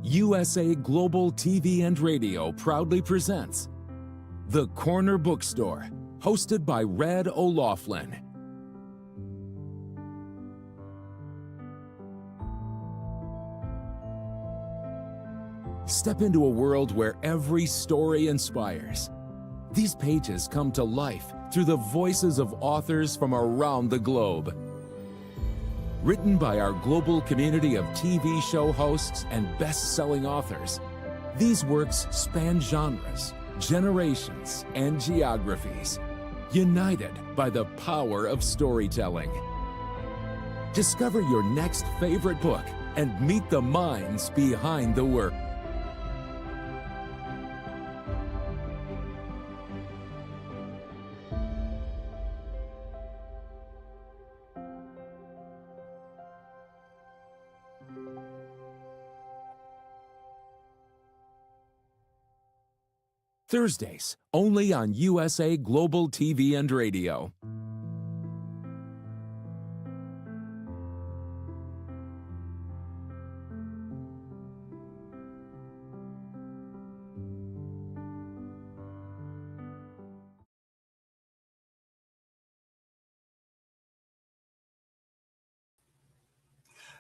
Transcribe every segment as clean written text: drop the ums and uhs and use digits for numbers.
USA Global TV and Radio proudly presents The Corner Bookstore, hosted by Red O'Laughlin. Step into a world where every story inspires. These pages come to life through the voices of authors from around the globe. Written by our global community of TV show hosts and best-selling authors, these works span genres, generations, and geographies, united by the power of storytelling. Discover your next favorite book and meet the minds behind the work. Thursdays, only on USA Global TV and Radio.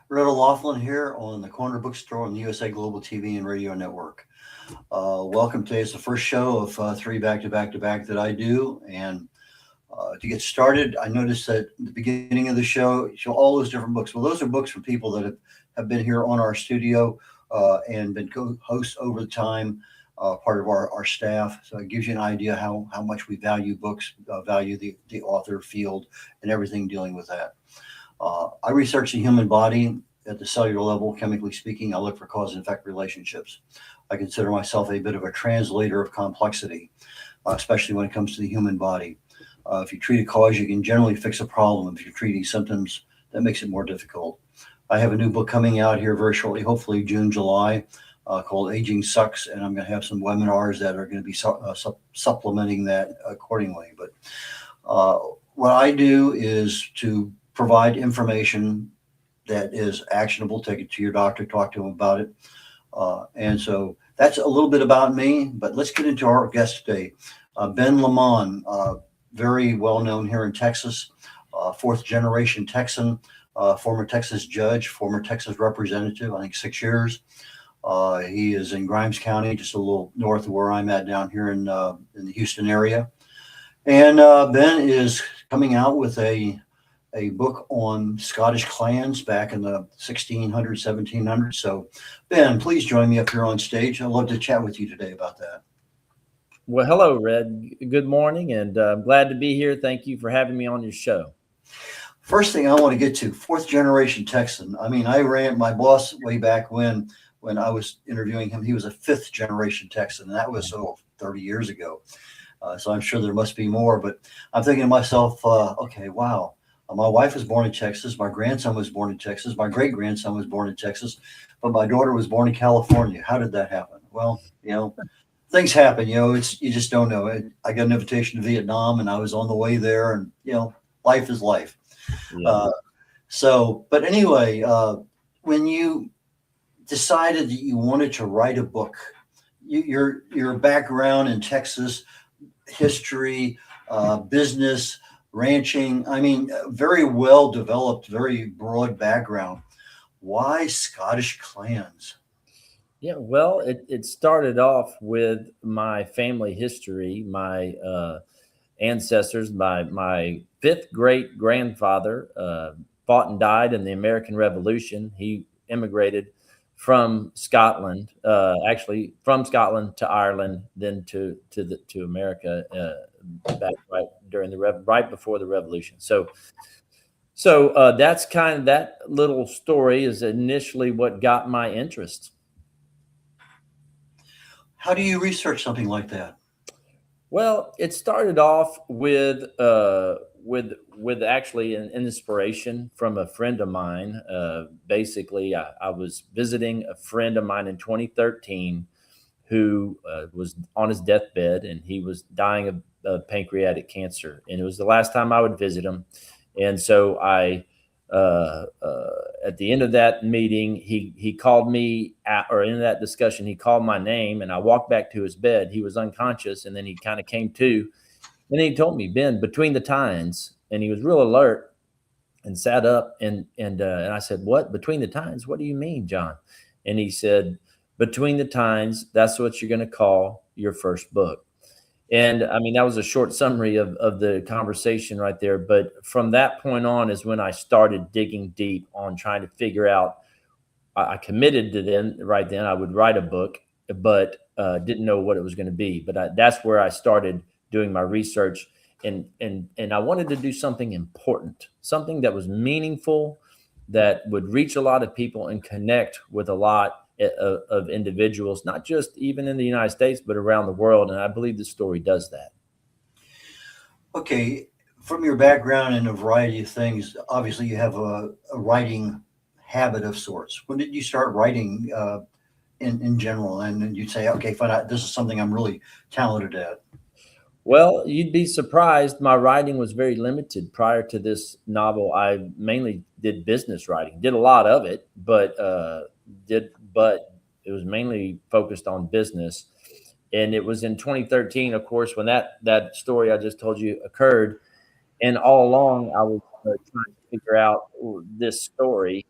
Red O'Laughlin here on the Corner Bookstore on the USA Global TV and Radio Network. Welcome. Today is the first show of three back-to-back that I do. And to get started, I noticed that at the beginning of the show all those different books. Well, those are books from people that have been here on our studio and been co-hosts over the time, part of our staff. So it gives you an idea how much we value books, value the author field and everything dealing with that. I research the human body at the cellular level, chemically speaking. I look for cause and effect relationships. I consider myself a bit of a translator of complexity, especially when it comes to the human body. If you treat a cause, you can generally fix a problem. If you're treating symptoms, that makes it more difficult. I have a new book coming out here very shortly, hopefully June, July, called Aging Sucks, and I'm going to have some webinars that are going to be supplementing that accordingly. But what I do is to provide information that is actionable. Take it to your doctor, talk to him about it. And so that's a little bit about me, but let's get into our guest today. Ben Leman, very well known here in Texas, fourth generation Texan, former Texas judge, former Texas representative, I think 6 years. He is in Grimes County, just a little north of where I'm at down here in the Houston area. And Ben is coming out with a book on Scottish clans back in the 1600s, 1700s. So, Ben, please join me up here on stage. I'd love to chat with you today about that. Well, hello, Red. Good morning, and I'm glad to be here. Thank you for having me on your show. First thing I want to get to, fourth generation Texan. I mean, I ran my boss way back when I was interviewing him. He was a fifth generation Texan, and that was 30 years ago. So I'm sure there must be more, but I'm thinking to myself, okay, wow. My wife was born in Texas. My grandson was born in Texas. My great-grandson was born in Texas, but my daughter was born in California. How did that happen? Well, things happen, you just don't know. I got an invitation to Vietnam and I was on the way there, and, life is life. Yeah. But anyway, when you decided that you wanted to write a book, your background in Texas, history, business, ranching, I mean, very well developed, very broad background. Why Scottish clans? Yeah, well, it started off with my family history. My ancestors, my fifth great grandfather fought and died in the American Revolution. He immigrated from Scotland, actually from Scotland to Ireland, then to America back right before the Revolution. So that's kind of, that little story is initially what got my interest. How do you research something like that? Well, it started off with actually an inspiration from a friend of mine. Basically, I was visiting a friend of mine in 2013 who was on his deathbed, and he was dying of pancreatic cancer. And it was the last time I would visit him. And so I At the end of that meeting, he called me or in that discussion, he called my name, and I walked back to his bed. He was unconscious, and then he kind of came to. And he told me, Ben, between the tines, and he was real alert and sat up, and I said, what? Between the tines? What do you mean, John? And he said, between the tines, that's what you're going to call your first book. And I mean, that was a short summary of the conversation right there. But from that point on is when I started digging deep on trying to figure out. I committed to then I would write a book, but didn't know what it was going to be. But that's where I started doing my research, and I wanted to do something important, something that was meaningful, that would reach a lot of people and connect with a lot of individuals, not just even in the United States, but around the world. And I believe the story does that. Okay, from your background in a variety of things, obviously you have a writing habit of sorts. When did you start writing in general? And then you'd say, okay, fine, this is something I'm really talented at. Well, you'd be surprised. My writing was very limited prior to this novel. I mainly did business writing, did a lot of it, but it was mainly focused on business. And it was in 2013, of course, when that story I just told you occurred. And all along, I was trying to figure out this story.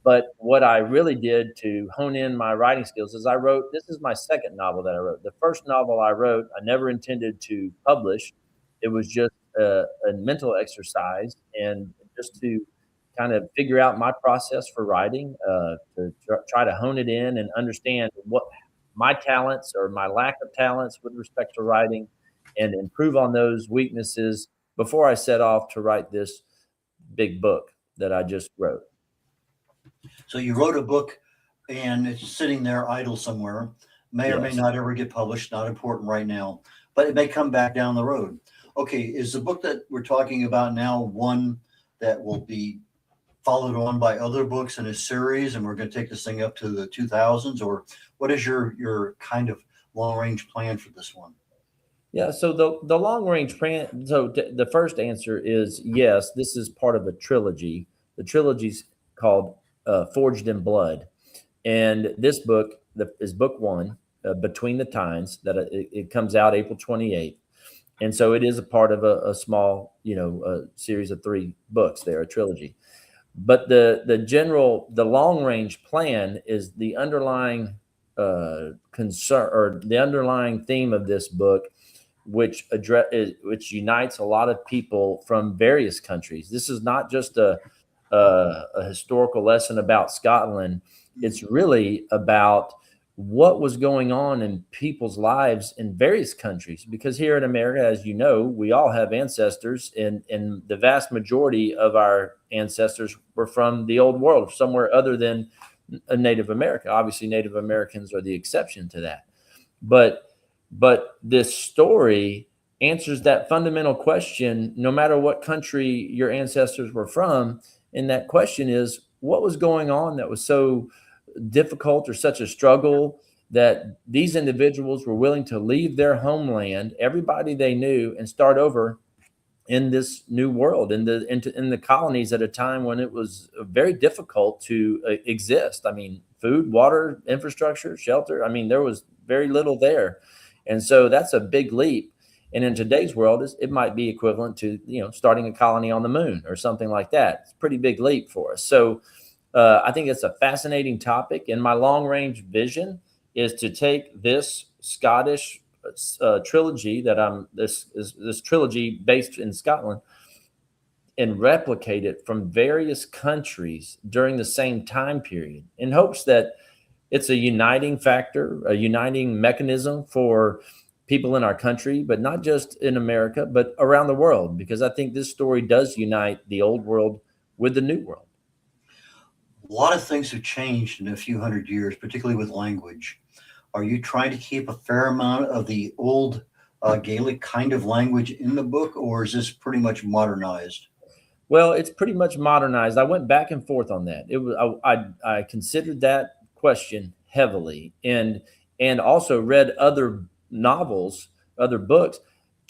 But what I really did to hone in my writing skills is this is my second novel that I wrote. The first novel I wrote, I never intended to publish. It was just a mental exercise and just to kind of figure out my process for writing, to try to hone it in and understand what my talents or my lack of talents with respect to writing and improve on those weaknesses before I set off to write this big book that I just wrote. So you wrote a book and it's sitting there idle somewhere, may or may not ever get published, not important right now, but it may come back down the road. Okay, is the book that we're talking about now one that will be followed on by other books in a series, and we're going to take this thing up to the 2000s, or what is your kind of long-range plan for this one? Yeah, so the long-range plan, the first answer is yes, this is part of a trilogy. The trilogy's called Forged in Blood. And this book is book one, Between the Tines, that it comes out April 28th. And so it is a part of a small, a series of 3 books there, a trilogy. But the long range plan is the underlying concern or the underlying theme of this book, which unites a lot of people from various countries. This is not just a historical lesson about Scotland. It's really about what was going on in people's lives in various countries, because here in America, as you know, we all have ancestors, and the vast majority of our ancestors were from the old world, somewhere other than Native America. Obviously, Native Americans are the exception to that. But this story answers that fundamental question, no matter what country your ancestors were from. And that question is, what was going on that was so difficult or such a struggle that these individuals were willing to leave their homeland, everybody they knew, and start over in this new world, in the colonies at a time when it was very difficult to exist. I mean, food, water, infrastructure, shelter. I mean, there was very little there. And so that's a big leap. And in today's world, it might be equivalent to, starting a colony on the moon or something like that. It's a pretty big leap for us. So I think it's a fascinating topic. And my long range vision is to take this Scottish trilogy this trilogy based in Scotland and replicate it from various countries during the same time period, in hopes that it's a uniting factor, a uniting mechanism for people in our country, but not just in America, but around the world, because I think this story does unite the old world with the new world. A lot of things have changed in a few hundred years, particularly with language. Are you trying to keep a fair amount of the old Gaelic kind of language in the book, or is this pretty much modernized? Well, it's pretty much modernized. I went back and forth on that. It was I considered that question heavily, and also read other novels, other books,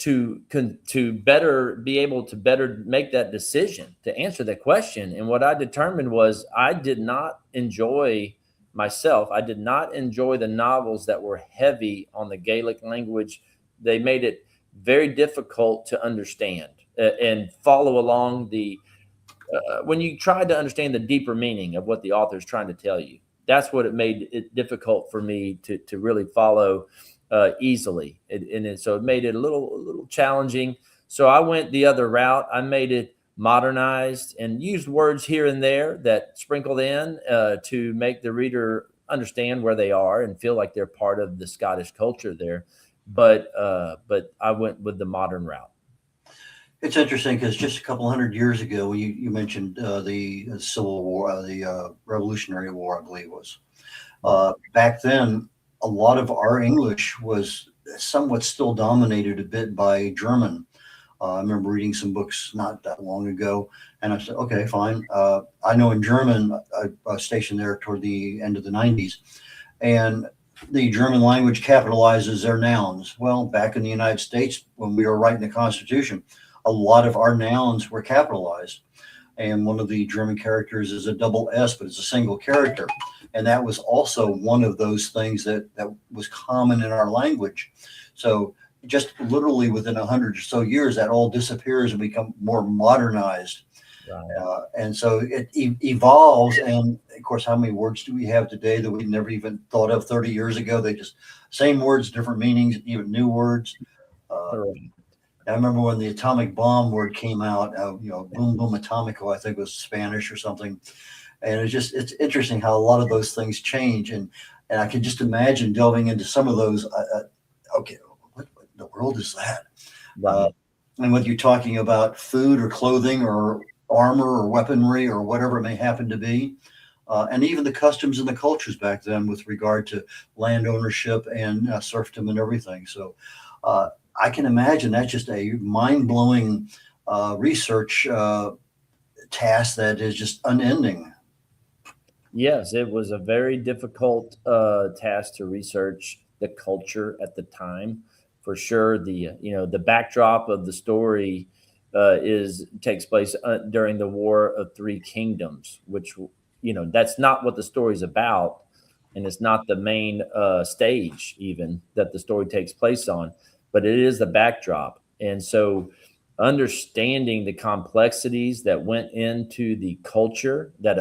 to better be able to better make that decision to answer that question. And what I determined was I did not enjoy the novels that were heavy on the Gaelic language. They made it very difficult to understand and follow along when you tried to understand the deeper meaning of what the author is trying to tell you. That's what it made it difficult for me to really follow easily. So it made it a little challenging. So I went the other route. I made it modernized and used words here and there that sprinkled in to make the reader understand where they are and feel like they're part of the Scottish culture there. But I went with the modern route. It's interesting because just a couple hundred years ago, you mentioned the Civil War, the Revolutionary War, I believe it was. Back then, a lot of our English was somewhat still dominated a bit by German. I remember reading some books not that long ago, and I said, okay, fine. I know in German, I was stationed there toward the end of the 90s, and the German language capitalizes their nouns. Well, back in the United States, when we were writing the Constitution, a lot of our nouns were capitalized. And one of the German characters is a double S, but it's a single character. And that was also one of those things that was common in our language. So just literally within 100 or so years, that all disappears and become more modernized. Right. And so it evolves. And of course, how many words do we have today that we never even thought of 30 years ago? They just same words, different meanings, even new words. I remember when the atomic bomb word came out, boom, boom, atomico, I think was Spanish or something. And it's interesting how a lot of those things change. And I can just imagine delving into some of those. Okay, what in the world is that? Right. And whether you're talking about food or clothing or armor or weaponry or whatever it may happen to be. And even the customs and the cultures back then with regard to land ownership and serfdom and everything. So I can imagine that's just a mind-blowing research task that is just unending. Yes, it was a very difficult task to research the culture at the time. For sure, the backdrop of the story takes place during the War of Three Kingdoms, which that's not what the story's about, and it's not the main stage even that the story takes place on. But it is the backdrop. And so understanding the complexities that went into the culture that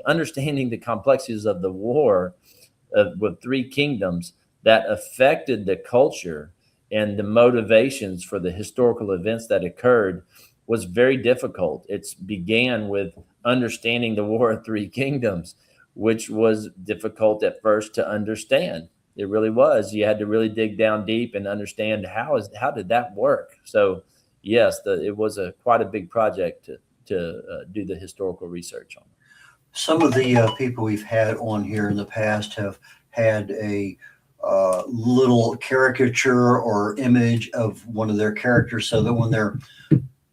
understanding the complexities of the war with Three Kingdoms that affected the culture and the motivations for the historical events that occurred was very difficult. It began with understanding the War of Three Kingdoms, which was difficult at first to understand. It really was. You had to really dig down deep and understand how did that work. So, yes, it was quite a big project to do the historical research on. Some of the people we've had on here in the past have had a little caricature or image of one of their characters, so that when they're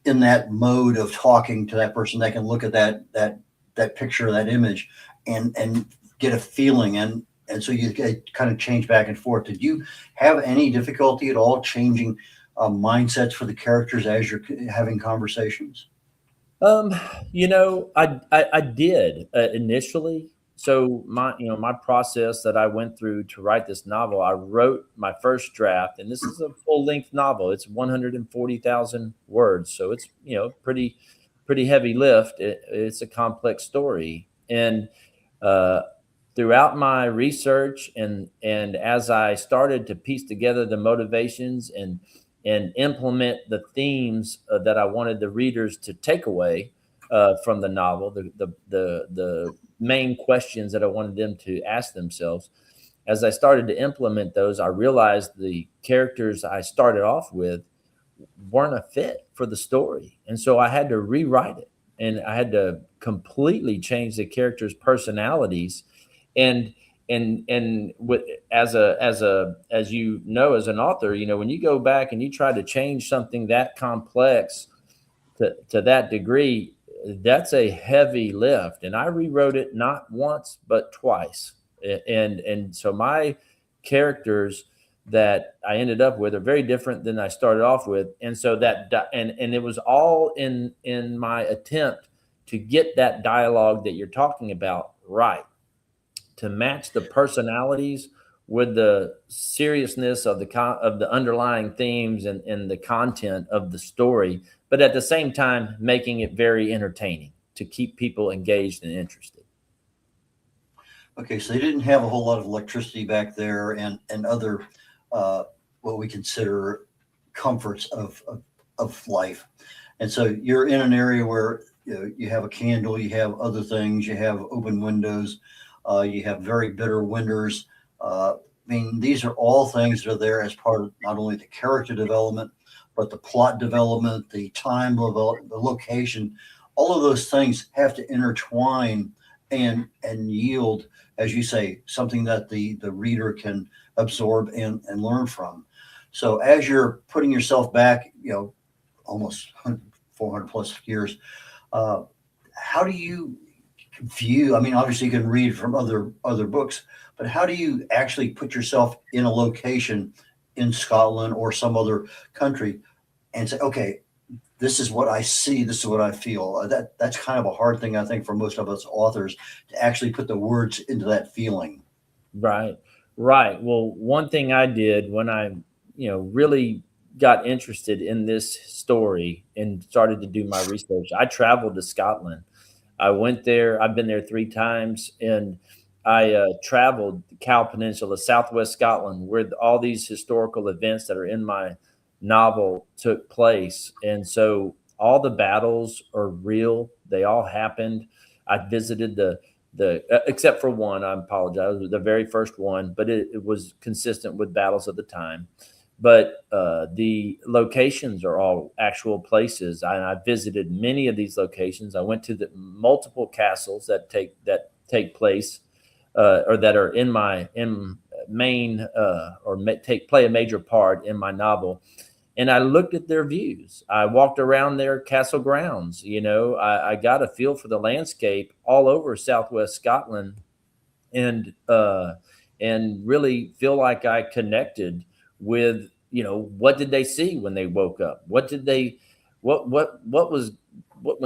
in that mode of talking to that person, they can look at that picture, that image, and get a feeling. And so you kind of change back and forth. Did you have any difficulty at all mindsets for the characters as you're having conversations? I did initially. So my process that I went through to write this novel, I wrote my first draft, and this is a full-length novel. It's 140,000 words, so it's pretty heavy lift. It's a complex story, and throughout my research and as I started to piece together the motivations and implement the themes that I wanted the readers to take away from the novel, the main questions that I wanted them to ask themselves, as I started to implement those, I realized the characters I started off with weren't a fit for the story. And so I had to rewrite it, and I had to completely change the characters' personalities. And as you know, as an author, when you go back and you try to change something that complex to that degree, that's a heavy lift. And I rewrote it not once but twice. And so my characters that I ended up with are very different than I started off with. And so and it was all in my attempt to get that dialogue that you're talking about right, to match the personalities with the seriousness of the underlying themes and the content of the story, but at the same time making it very entertaining to keep people engaged and interested. Okay, so they didn't have a whole lot of electricity back there and other what we consider comforts of life. And so you're in an area where you have a candle, you have other things, you have open windows, you have very bitter winters. I mean, these are all things that are there as part of not only the character development, but the plot development, the time level, the location. All of those things have to intertwine and yield, as you say, something that the reader can absorb and learn from. So as you're putting yourself back, almost 400 plus years, how do you view? I mean, obviously you can read from other books, but how do you actually put yourself in a location in Scotland or some other country and say, okay, this is what I see, this is what I feel? That's kind of a hard thing, I think, for most of us authors to actually put the words into that feeling. Right. Well, one thing I did when I, really got interested in this story and started to do my research, I traveled to Scotland. I went there. I've been there 3 times, and I traveled the Cowal Peninsula, Southwest Scotland, where all these historical events that are in my novel took place. And so all the battles are real. They all happened. I visited the except for one, I apologize, the very first one, but it was consistent with battles of the time. But the locations are all actual places. I visited many of these locations. I went to the multiple castles that take place or that are in my main play a major part in my novel. And I looked at their views. I walked around their castle grounds. I got a feel for the landscape all over Southwest Scotland, and really feel like I connected with, what did they see when they woke up? What when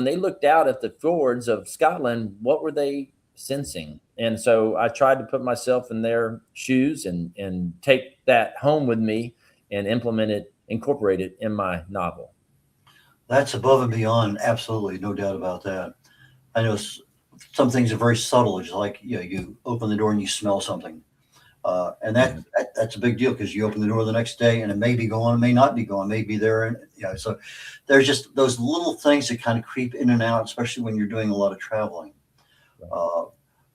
they looked out at the fjords of Scotland, what were they sensing? And so I tried to put myself in their shoes and take that home with me and incorporate it in my novel. That's above and beyond. Absolutely. No doubt about that. I know some things are very subtle. It's like, you open the door and you smell something. And that's a big deal, because you open the door the next day and it may be gone, it may not be gone, may be there. And so there's just those little things that kind of creep in and out, especially when you're doing a lot of traveling.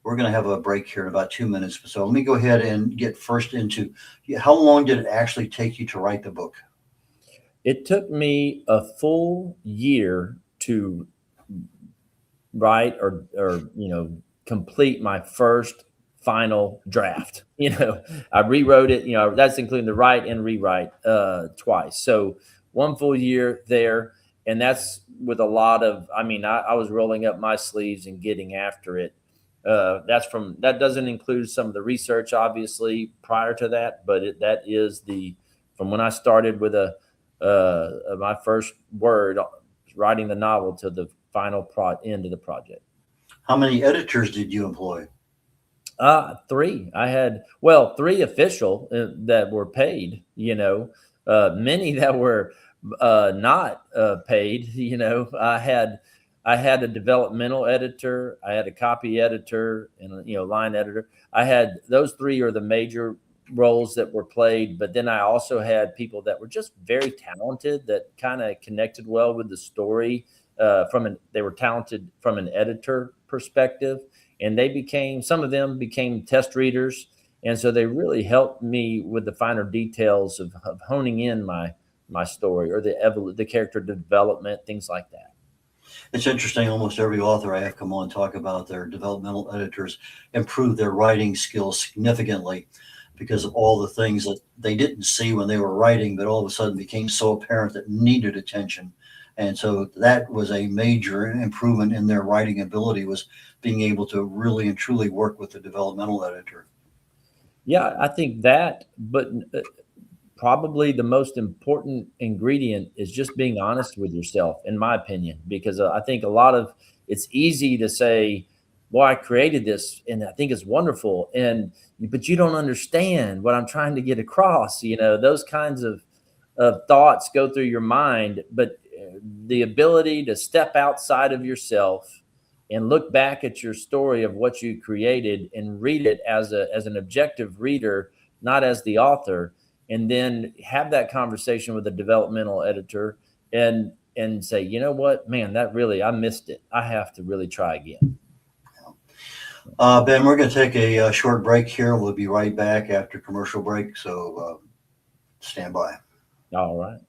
We're going to have a break here in about 2 minutes. So let me go ahead and get first into, how long did it actually take you to write the book? It took me a full year to write or complete my first final draft. I rewrote it, that's including the write and rewrite twice. So 1 full year there. And that's with a lot of, I was rolling up my sleeves and getting after it. That doesn't include some of the research, obviously, prior to that, but that is from when I started with my first word, writing the novel, to the final end of the project. How many editors did you employ? 3. I had, 3 official that were paid, many that were not paid. I had a developmental editor, I had a copy editor, and line editor. I had those 3 are the major roles that were played, but then I also had people that were just very talented, that kind of connected well with the story. They were talented from an editor perspective, and some of them became test readers, and so they really helped me with the finer details of honing in my story, or the character development, things like that. It's interesting. Almost every author I have come on talk about their developmental editors improve their writing skills significantly, because of all the things that they didn't see when they were writing, but all of a sudden became so apparent that needed attention. And so that was a major improvement in their writing ability, was being able to really and truly work with the developmental editor. Yeah, I think that, but probably the most important ingredient is just being honest with yourself, in my opinion, because I think it's easy to say, well, I created this and I think it's wonderful. But you don't understand what I'm trying to get across. Those kinds of thoughts go through your mind, but the ability to step outside of yourself and look back at your story of what you created and read it as an objective reader, not as the author, and then have that conversation with a developmental editor and say, you know what, man, I missed it. I have to really try again. Ben, we're going to take a short break here. We'll be right back after commercial break. So stand by. All right.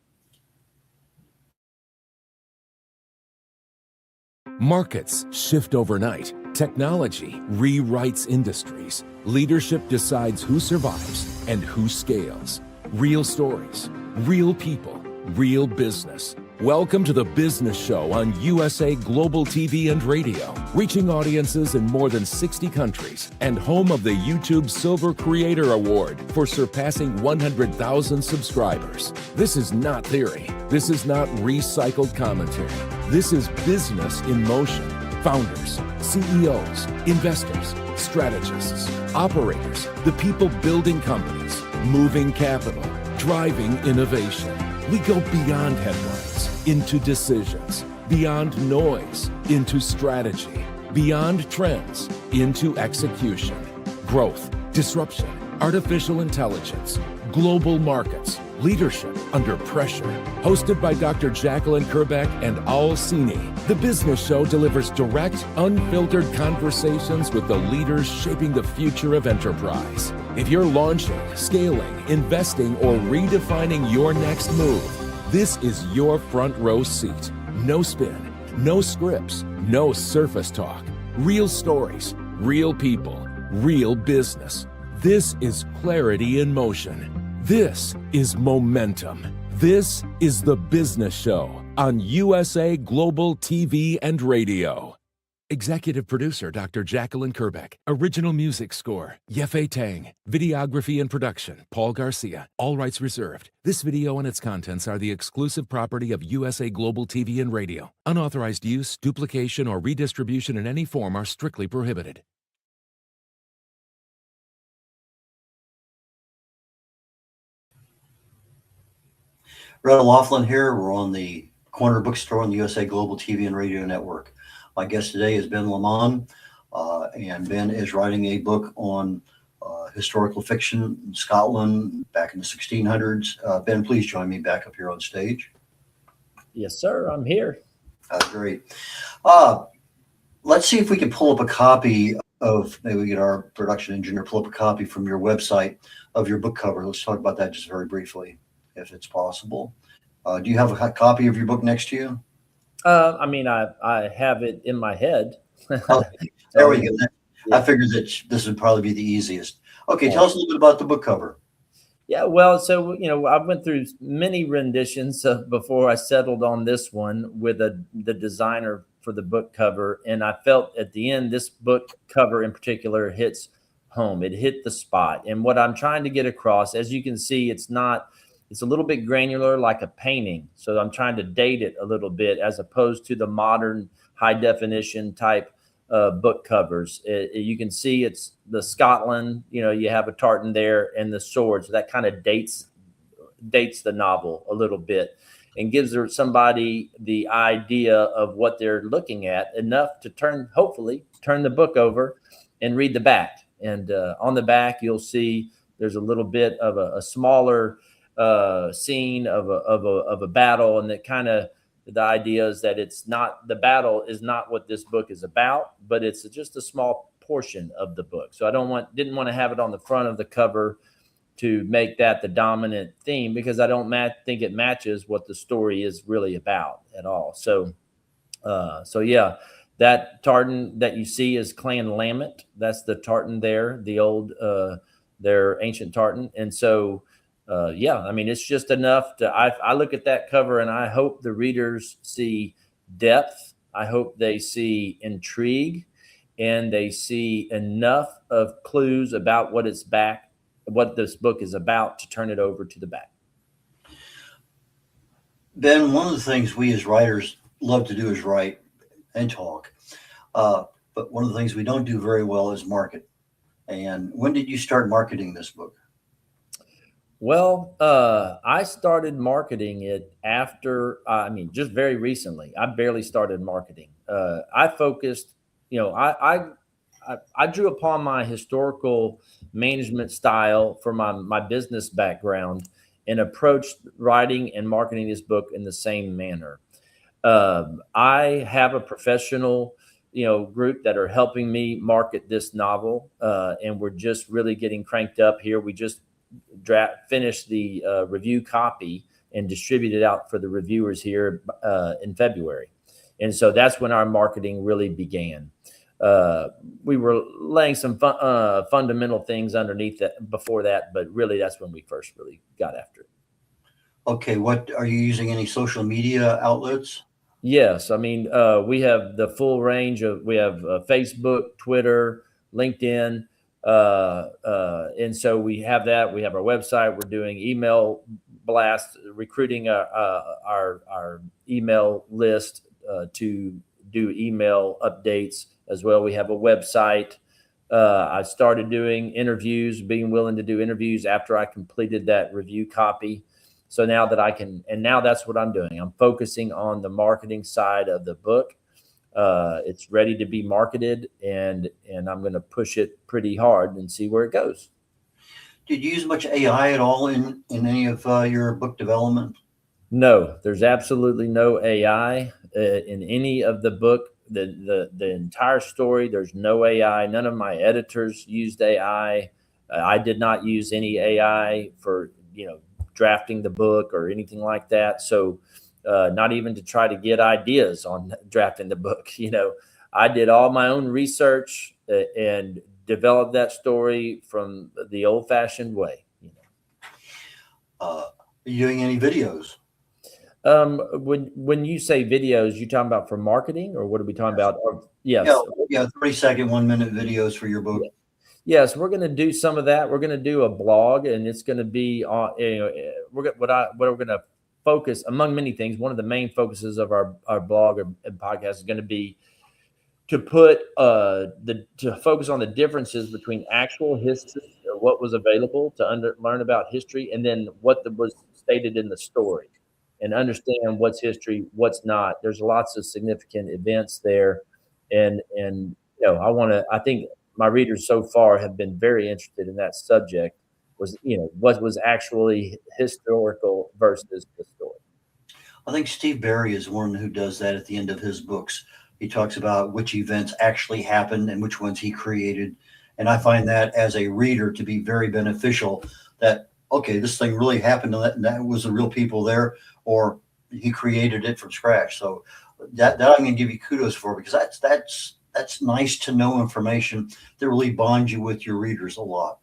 Markets shift overnight. Technology rewrites industries. Leadership decides who survives and who scales. Real stories, real people, real business. Welcome to the Business Show on USA Global TV and Radio, reaching audiences in more than 60 countries and home of the YouTube Silver Creator Award for surpassing 100,000 subscribers. This is not theory. This is not recycled commentary. This is business in motion. Founders, CEOs, investors, strategists, operators, the people building companies, moving capital, driving innovation. We go beyond headlines into decisions, beyond noise into strategy, beyond trends into execution, growth, disruption, artificial intelligence, global markets, leadership under pressure. Hosted by Dr. Jacqueline Kerbeck and Al Sini, The Business Show delivers direct, unfiltered conversations with the leaders shaping the future of enterprise. If you're launching, scaling, investing, or redefining your next move, this is your front row seat. No spin, no scripts, no surface talk. Real stories, real people, real business. This is clarity in motion. This is momentum. This is The Business Show on USA Global TV and Radio. Executive producer Dr. Jacqueline Kerbeck. Original music score Yefe Tang. Videography and production Paul Garcia. All rights reserved. This video and its contents are the exclusive property of USA Global TV and Radio. Unauthorized use, duplication, or redistribution in any form are strictly prohibited. O'Laughlin here. We're on the Corner Bookstore on the USA Global TV and Radio Network. My guest today is Ben Leman, and Ben is writing a book on historical fiction in Scotland back in the 1600s. Ben, please join me back up here on stage. Yes, sir. I'm here. Great. Let's see if we can pull up a copy of, maybe we get our production engineer pull up a copy from your website of your book cover. Let's talk about that just very briefly, if it's possible. Do you have a copy of your book next to you? I have it in my head. Okay, there we go. I figured that this would probably be the easiest. Okay, tell us a little bit about the book cover. Yeah, well, so, I went through many renditions before I settled on this one with the designer for the book cover. And I felt at the end, this book cover in particular hits home. It hit the spot. And what I'm trying to get across, as you can see, it's a little bit granular, like a painting. So I'm trying to date it a little bit as opposed to the modern high definition type book covers. You can see it's the Scotland, you have a tartan there and the sword. So that kind of dates the novel a little bit and gives somebody the idea of what they're looking at enough to hopefully turn the book over and read the back. And on the back, you'll see there's a little bit of a smaller scene of a battle, and that kind of the idea is that the battle is not what this book is about, but it's just a small portion of the book. So I didn't want to have it on the front of the cover to make that the dominant theme, because I don't think it matches what the story is really about at all. So yeah, that tartan that you see is Clan Lammet. That's the tartan there, the old their ancient tartan. And so it's just enough I look at that cover and I hope the readers see depth. I hope they see intrigue, and they see enough of clues about what this book is about to turn it over to the back. Ben, one of the things we as writers love to do is write and talk. But one of the things we don't do very well is market. And when did you start marketing this book? Well, I started marketing it after, I mean, just very recently. I barely started marketing. I focused, you know, I drew upon my historical management style for my business background and approached writing and marketing this book in the same manner. I have a professional, group that are helping me market this novel, and we're just really getting cranked up here. We just finished the review copy and distributed out for the reviewers here in February, and so that's when our marketing really began. We were laying some fundamental things underneath that before that, but really that's when we first really got after it. Okay, what are you using any social media outlets? Yes, I mean, we have the full range we have Facebook, Twitter, LinkedIn, and so we have that. We have our website. We're doing email blasts, recruiting our email list to do email updates as well. We have a website. I started doing interviews, being willing to do interviews after I completed that review copy. So now that I can, and now that's what I'm doing. I'm focusing on the marketing side of the book. It's ready to be marketed, and I'm going to push it pretty hard and see where it goes. Did you use much AI at all in any of your book development? No, there's absolutely no AI in any of the book. The entire story, there's no AI. None of my editors used AI. I did not use any AI for drafting the book or anything like that. So not even to try to get ideas on drafting the book. I did all my own research and developed that story from the old-fashioned way. Are you doing any videos? When you say videos, you talking about for marketing, or what are we talking about? Yes. Yeah, 30-second, 1-minute videos for your book. Yeah. Yes, we're going to do some of that. We're going to do a blog, and it's going to be on. What we're going to focus, among many things. One of the main focuses of our blog and podcast is going to be to put to focus on the differences between actual history, or what was available to learn about history, and then what was stated in the story, and understand what's history, what's not. There's lots of significant events there, and I think my readers so far have been very interested in that subject, was what was actually historical versus the story. I think Steve Barry is one who does that at the end of his books. He talks about which events actually happened and which ones he created. And I find that as a reader to be very beneficial, that, okay, this thing really happened and that was the real people there, or he created it from scratch. So that I'm going to give you kudos for, because that's nice to know information that really bonds you with your readers a lot.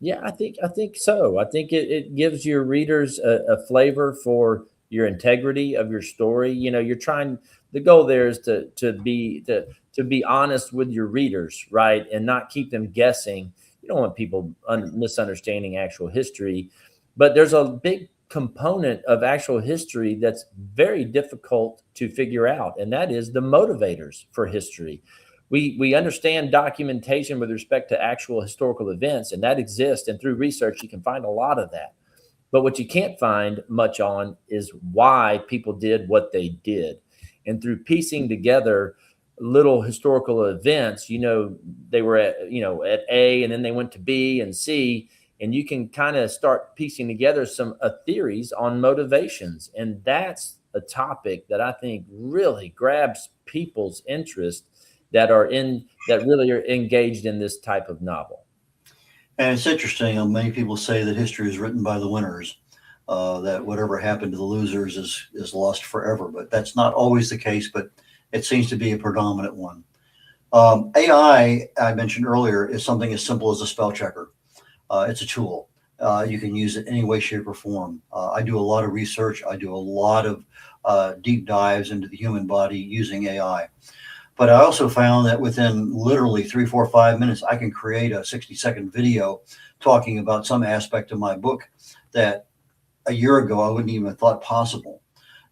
Yeah, I think so. I think it gives your readers a flavor for your integrity of your story. The goal there is to be honest with your readers, right? And not keep them guessing. You don't want people misunderstanding actual history, but there's a big component of actual history that's very difficult to figure out, and that is the motivators for history. We understand documentation with respect to actual historical events, and that exists, and through research you can find a lot of that. But what you can't find much on is why people did what they did. And through piecing together little historical events, they were at A, and then they went to B and C, and you can kind of start piecing together some theories on motivations. And that's a topic that I think really grabs people's interest that really are engaged in this type of novel. And it's interesting. Many people say that history is written by the winners, that whatever happened to the losers is lost forever. But that's not always the case, but it seems to be a predominant one. AI, I mentioned earlier, is something as simple as a spell checker. It's a tool. You can use it any way, shape, or form. I do a lot of research. I do a lot of deep dives into the human body using AI. But I also found that within literally 3, 4, 5 minutes, I can create a 60-second video talking about some aspect of my book that a year ago I wouldn't even have thought possible.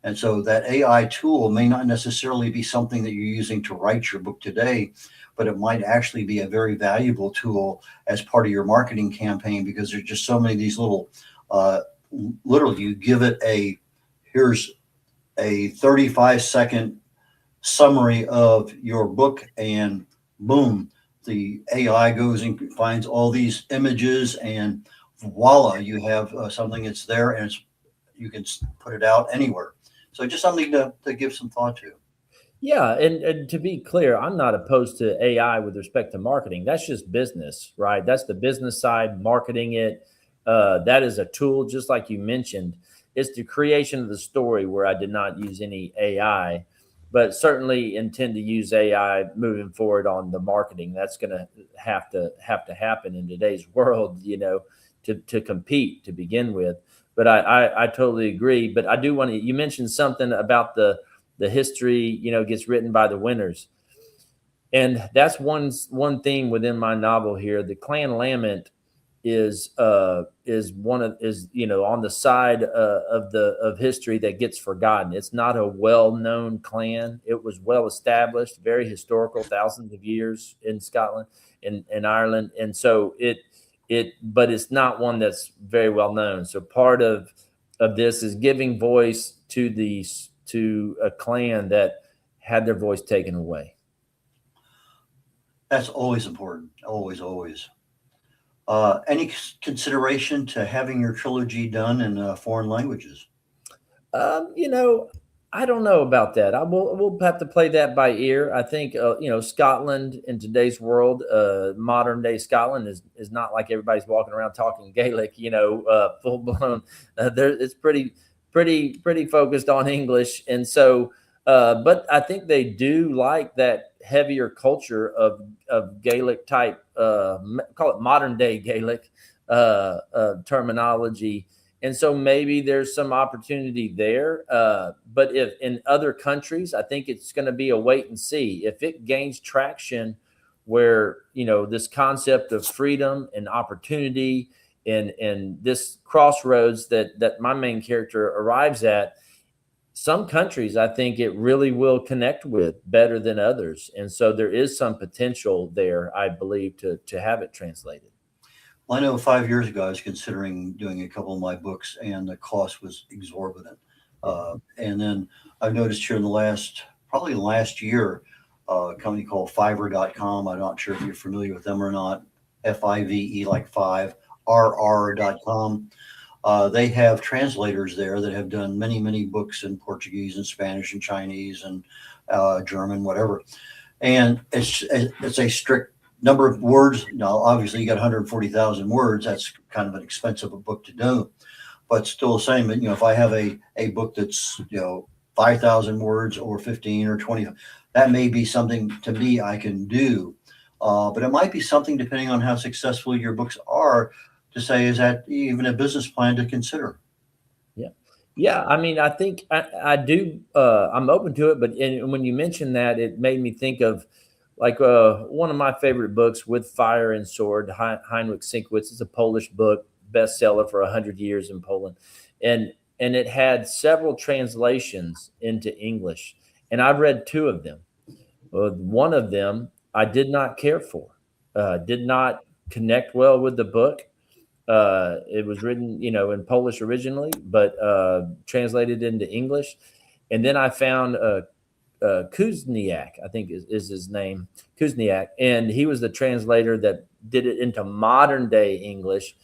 And so that AI tool may not necessarily be something that you're using to write your book today, but it might actually be a very valuable tool as part of your marketing campaign, because there's just so many of these little, literally you give it here's a 35-second summary of your book, and boom, the AI goes and finds all these images, and voila, you have something that's there, and you can put it out anywhere. So just something to give some thought to. Yeah, and to be clear, I'm not opposed to AI with respect to marketing. That's just business, right? That's the business side, marketing it. That is a tool, just like you mentioned. It's the creation of the story where I did not use any AI, but certainly intend to use AI moving forward on the marketing. That's going to have to happen in today's world, to compete to begin with. But I totally agree. But I do want to. You mentioned something about the history, gets written by the winners. And that's one theme within my novel here. The clan lament is on the side of history that gets forgotten. It's not a well-known clan. It was well established, very historical, thousands of years in Scotland and Ireland. And so but it's not one that's very well known. So part of this is giving voice to a clan that had their voice taken away. That's always important. Always, always. Any consideration to having your trilogy done in foreign languages? I don't know about that. We'll have to play that by ear. I think Scotland in today's world, modern day Scotland is not like everybody's walking around talking Gaelic. Full blown. It's pretty focused on English, and so. But I think they do like that heavier culture of Gaelic type, call it modern day Gaelic terminology. And so maybe there's some opportunity there. But if in other countries, I think it's going to be a wait and see. If it gains traction where, this concept of freedom and opportunity and this crossroads that my main character arrives at, some countries, I think it really will connect with better than others. And so there is some potential there, I believe, to have it translated. Well, I know 5 years ago, I was considering doing a couple of my books, and the cost was exorbitant. And then I've noticed here in probably last year, a company called Fiverr.com. I'm not sure if you're familiar with them or not. FIVE, like 5, RR.com. They have translators there that have done many, many books in Portuguese and Spanish and Chinese and German, whatever. And it's a strict number of words. Now, obviously, you got 140,000 words. That's kind of an expensive book to do, but still the same. If I have a book that's 5,000 words or 15 or 20, that may be something to me I can do. But it might be something, depending on how successful your books are, to say, is that even a business plan to consider? Yeah. I mean, I think I do. I'm open to it. But when you mentioned that, it made me think of like one of my favorite books, With Fire and Sword, Heinrich Sienkiewicz. It's a Polish book, bestseller for 100 years in Poland. And it had several translations into English. And I've read 2 of them. One of them I did not care for, did not connect well with the book. It was written, in Polish originally, but translated into English. And then I found Kuzniak, I think is his name, Kuzniak. And he was the translator that did it into modern day English.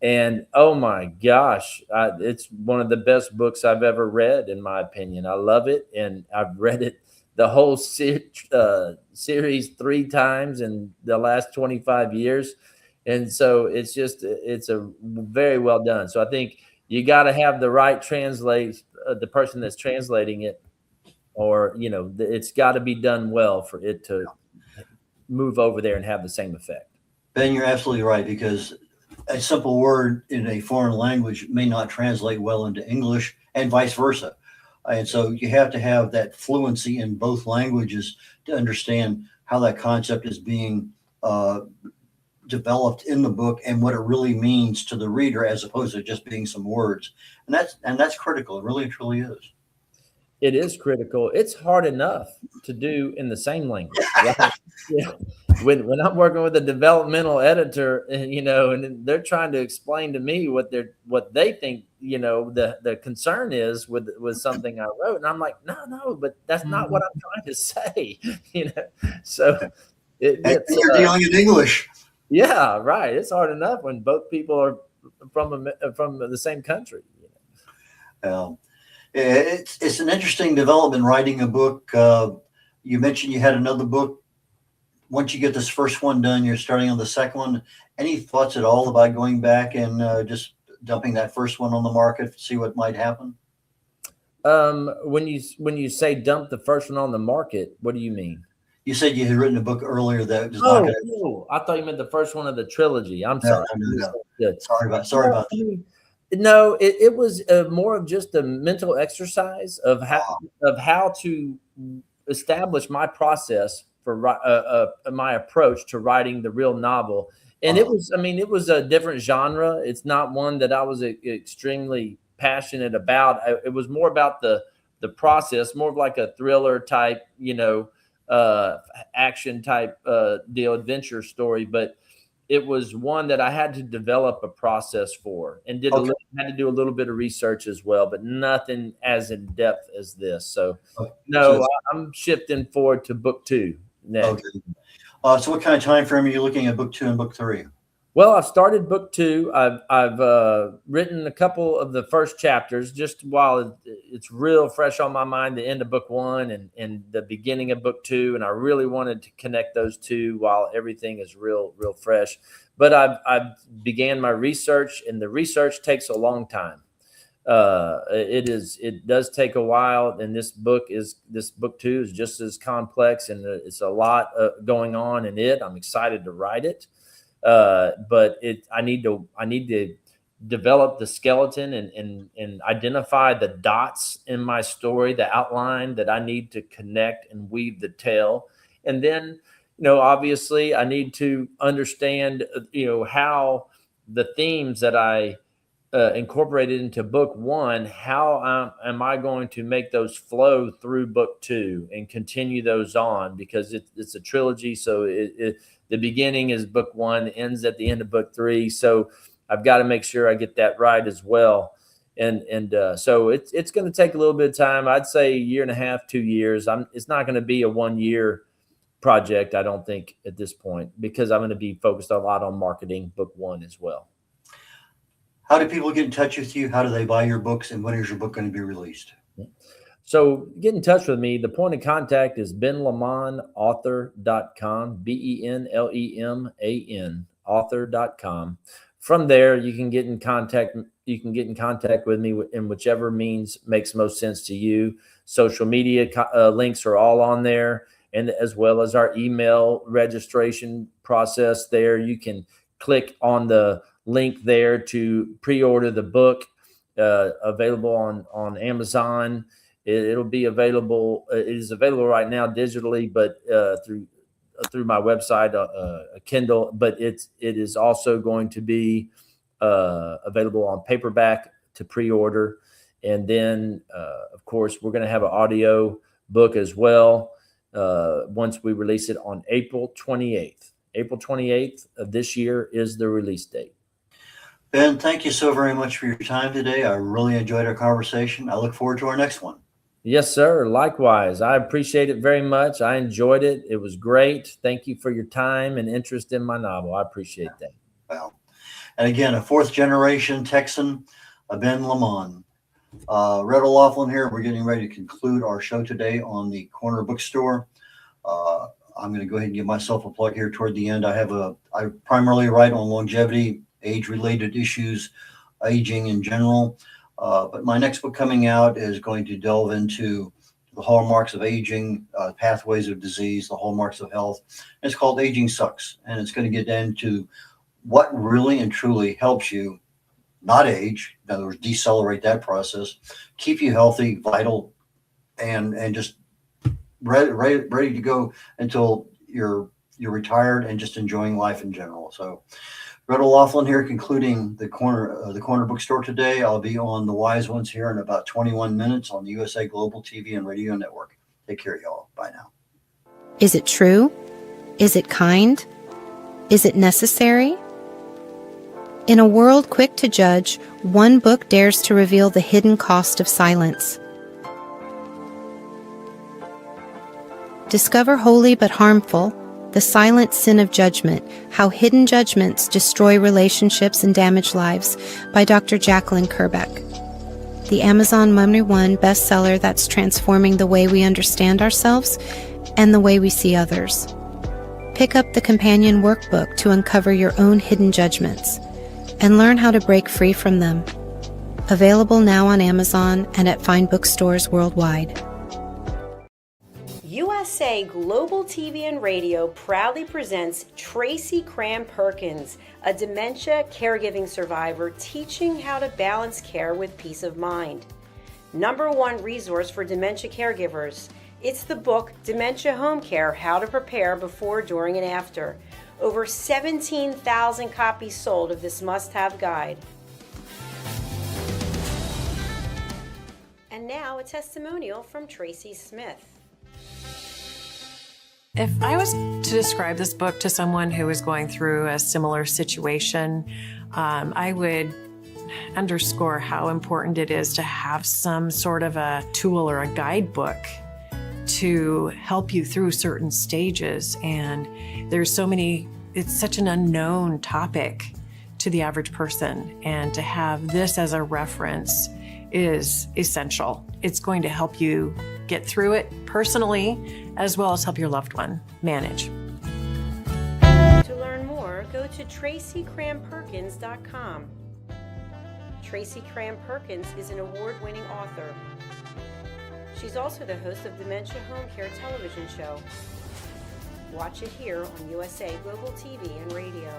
And oh my gosh, it's one of the best books I've ever read, in my opinion. I love it. And I've read it, the whole series 3 times in the last 25 years. And so it's a very well done. So I think you got to have the right the person that's translating it, or, it's got to be done well for it to move over there and have the same effect. Ben, you're absolutely right, because a simple word in a foreign language may not translate well into English, and vice versa. And so you have to have that fluency in both languages to understand how that concept is being developed in the book and what it really means to the reader, as opposed to just being some words. And that's critical. It really truly is. It is critical. It's hard enough to do in the same language, right? Yeah. When I'm working with a developmental editor, and they're trying to explain to me what they think, the concern is with something I wrote, and I'm like, no, but that's not what I'm trying to say, So it And gets, you're dealing in English. yeah, right. It's hard enough when both people are from the same country. It's an interesting development writing a book. You mentioned you had another book. Once you get this first one done, you're starting on the second one. Any thoughts at all about going back and just dumping that first one on the market, see what might happen? When you say dump the first one on the market, what do you mean? You said you had written a book earlier that was not going to. Oh, I thought you meant the first one of the trilogy. I'm sorry. No. Good. Sorry about that. No, it was more of just a mental exercise of how to establish my process for my approach to writing the real novel. And it was a different genre. It's not one that I was extremely passionate about. It was more about the process, more of like a thriller type, action type deal, adventure story. But it was one that I had to develop a process for, and had to do a little bit of research as well, but nothing as in depth as this. So I'm shifting forward to book 2 next. Okay. So what kind of time frame are you looking at book 2 and book 3? Well, I've started book 2. I've written a couple of the first chapters just while it's real fresh on my mind, the end of book 1 and the beginning of book 2. And I really wanted to connect those two while everything is real fresh. But I've began my research, and the research takes a long time. It does take a while. And this book 2 is just as complex, and it's a lot going on in it. I'm excited to write it. But I need to develop the skeleton and identify the dots in my story, the outline that I need to connect and weave the tale. And then, obviously I need to understand, how the themes that I incorporated into book 1, how am I going to make those flow through book 2 and continue those on, because it's a trilogy. So the beginning is book 1, ends at the end of book 3. So I've got to make sure I get that right as well. And so it's going to take a little bit of time. I'd say 1.5 years, 2 years. It's not going to be a 1-year project, I don't think, at this point, because I'm going to be focused a lot on marketing book 1 as well. How do people get in touch with you? How do they buy your books? And when is your book going to be released? So get in touch with me. The point of contact is benlemanauthor.com, BenLeman, author.com. From there, you can get in contact. You can get in contact with me in whichever means makes most sense to you. Social media links are all on there, and as well as our email registration process there. You can click on the link there to pre-order the book, available on Amazon. It'll be available. It is available right now digitally, but through my website, Kindle. But it is also going to be available on paperback to pre-order, and then of course we're going to have an audio book as well once we release it on April 28th. April 28th of this year is the release date. Ben, thank you so very much for your time today. I really enjoyed our conversation. I look forward to our next one. Yes, sir. Likewise. I appreciate it very much. I enjoyed it. It was great. Thank you for your time and interest in my novel. I appreciate that. Well, and again, a 4th-generation Texan, Ben Leman. Red O'Laughlin here. We're getting ready to conclude our show today on the Corner Bookstore. I'm going to go ahead and give myself a plug here toward the end. I primarily write on longevity, age-related issues, aging in general. But my next book coming out is going to delve into the hallmarks of aging, pathways of disease, the hallmarks of health. And it's called Aging Sucks. And it's going to get into what really and truly helps you not age, in other words, decelerate that process, keep you healthy, vital, and just ready to go until you're retired and just enjoying life in general. So Brett O'Laughlin here, concluding the corner bookstore today. I'll be on the Wise Ones here in about 21 minutes on the USA Global TV and Radio Network. Take care, y'all. Bye now. Is it true? Is it kind? Is it necessary? In a world quick to judge, one book dares to reveal the hidden cost of silence. Discover holy but harmful, The Silent Sin of Judgment, How Hidden Judgments Destroy Relationships and Damage Lives by Dr. Jacqueline Kerbeck. The Amazon #1 bestseller that's transforming the way we understand ourselves and the way we see others. Pick up the companion workbook to uncover your own hidden judgments and learn how to break free from them. Available now on Amazon and at fine bookstores worldwide. USA Global TV and Radio proudly presents Tracy Cram Perkins, a dementia caregiving survivor teaching how to balance care with peace of mind. #1 resource for dementia caregivers. It's the book Dementia Home Care: How to Prepare Before, During, and After. Over 17,000 copies sold of this must-have guide. And now a testimonial from Tracy Smith. If I was to describe this book to someone who was going through a similar situation, I would underscore how important it is to have some sort of a tool or a guidebook to help you through certain stages. And there's so many, it's such an unknown topic to the average person. And to have this as a reference is essential. It's going to help you get through it personally, as well as help your loved one manage. To learn more, go to TracyCramPerkins.com. Tracy Cram Perkins is an award-winning author. She's also the host of Dementia Home Care television show. Watch it here on USA Global TV and Radio.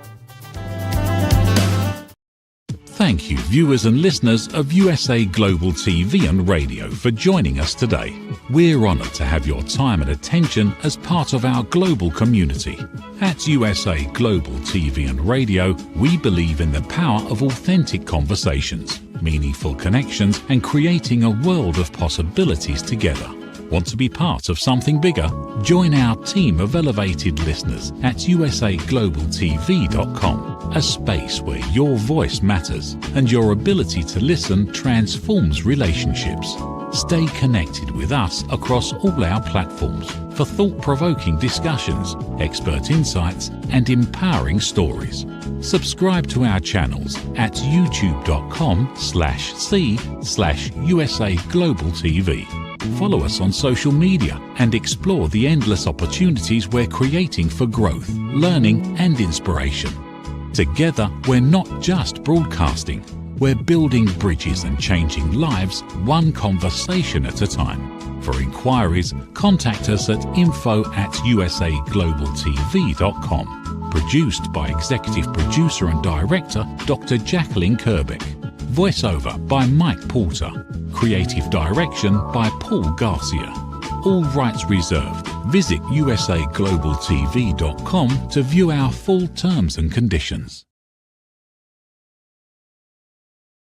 Thank you, viewers and listeners of USA Global TV and Radio, for joining us today. We're honoured to have your time and attention as part of our global community. At USA Global TV and Radio, we believe in the power of authentic conversations, meaningful connections, and creating a world of possibilities together. Want to be part of something bigger? Join our team of elevated listeners at usaglobaltv.com, a space where your voice matters and your ability to listen transforms relationships. Stay connected with us across all our platforms for thought-provoking discussions, expert insights, and empowering stories. Subscribe to our channels at youtube.com/c/USA Global TV. Follow us on social media and explore the endless opportunities we're creating for growth, learning, and inspiration. Together, we're not just broadcasting, we're building bridges and changing lives one conversation at a time. For inquiries, contact us at info@usaglobaltv.com. Produced by Executive Producer and Director Dr. Jacqueline Kerbeck. Voiceover by Mike Porter. Creative direction by Paul Garcia. All rights reserved. Visit usaglobaltv.com to view our full terms and conditions.